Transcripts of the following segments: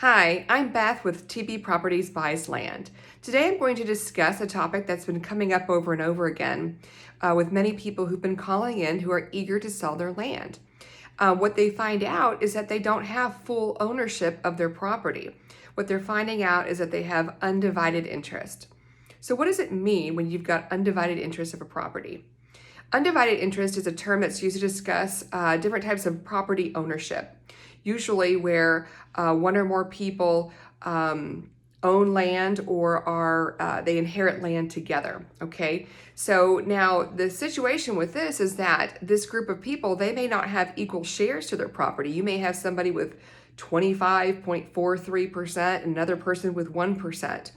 Hi, I'm Beth with TB Properties Buys Land. Today I'm going to discuss a topic that's been coming up over and over again with many people who've been calling in who are eager to sell their land. What they find out is that they don't have full ownership of their property. What they're finding out is that they have undivided interest. So what does it mean when you've got undivided interest of a property? Undivided interest is a term that's used to discuss different types of property ownership, usually where one or more people own land or they inherit land together, okay? So now the situation with this is that this group of people, they may not have equal shares to their property. You may have somebody with 25.43%, another person with 1%.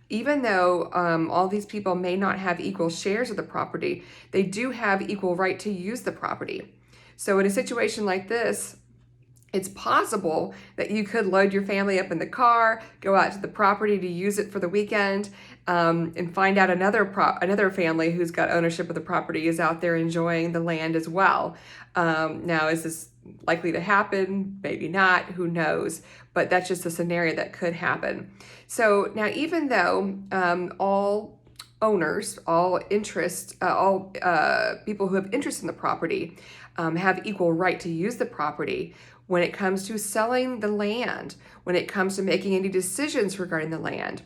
Even though all these people may not have equal shares of the property, they do have equal right to use the property. So in a situation like this, it's possible that you could load your family up in the car, go out to the property to use it for the weekend, and find out another family who's got ownership of the property is out there enjoying the land as well. Now, is this likely to happen? Maybe not, who knows? But that's just a scenario that could happen. So now, even though all owners, all people who have interest in the property have equal right to use the property, when it comes to selling the land, when it comes to making any decisions regarding the land,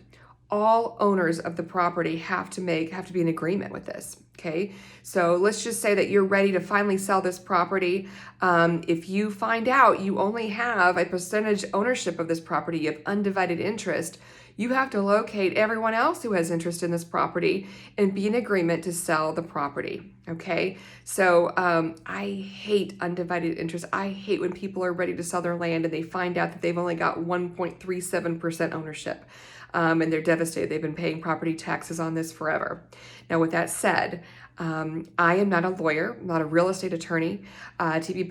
all owners of the property have to be in agreement with this, okay? So let's just say that you're ready to finally sell this property. If you find out you only have a percentage ownership of this property, you have undivided interest, you have to locate everyone else who has interest in this property and be in agreement to sell the property, okay? So I hate undivided interest. I hate when people are ready to sell their land and they find out that they've only got 1.37% ownership. And they're devastated. They've been paying property taxes on this forever. Now, with that said, I am not a lawyer, not a real estate attorney. TB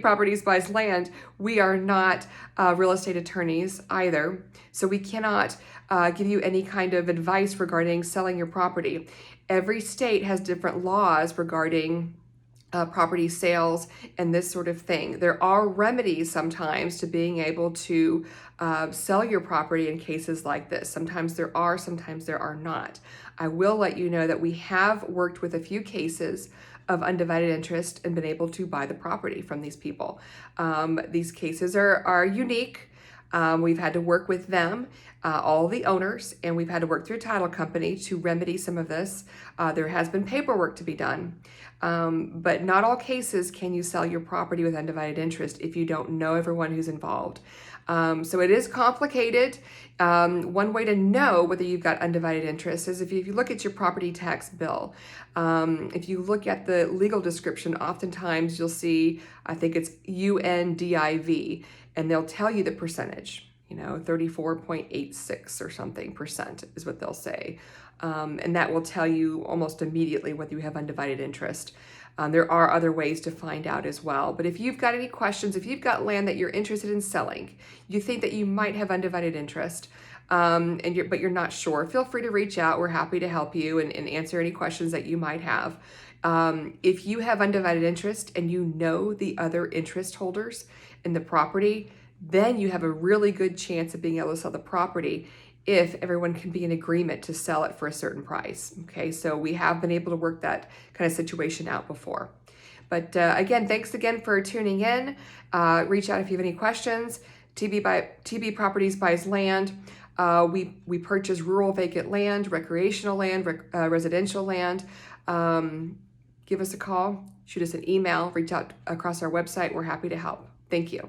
Properties Buys Land. We are not real estate attorneys either, so we cannot give you any kind of advice regarding selling your property. Every state has different laws regarding property sales and this sort of thing. There are remedies sometimes to being able to sell your property in cases like this. Sometimes there are, sometimes there are not. I will let you know that we have worked with a few cases of undivided interest and been able to buy the property from these people. These cases are unique. We've had to work with them, all the owners, and we've had to work through a title company to remedy some of this. There has been paperwork to be done, but not all cases can you sell your property with undivided interest if you don't know everyone who's involved. So it is complicated. One way to know whether you've got undivided interest is if you look at your property tax bill. If you look at the legal description, oftentimes you'll see, I think it's UNDIV, and they'll tell you the percentage, 34.86 or something percent is what they'll say. And that will tell you almost immediately whether you have undivided interest. There are other ways to find out as well. But if you've got any questions, if you've got land that you're interested in selling, you think that you might have undivided interest, but you're not sure, feel free to reach out. We're happy to help you and answer any questions that you might have. If you have undivided interest and you know the other interest holders in the property, then you have a really good chance of being able to sell the property if everyone can be in agreement to sell it for a certain price. Okay, so we have been able to work that kind of situation out before. But again, thanks again for tuning in. Reach out if you have any questions. TB Properties Buys Land. We purchase rural vacant land, recreational land, residential land. Give us a call, shoot us an email, reach out across our website. We're happy to help. Thank you.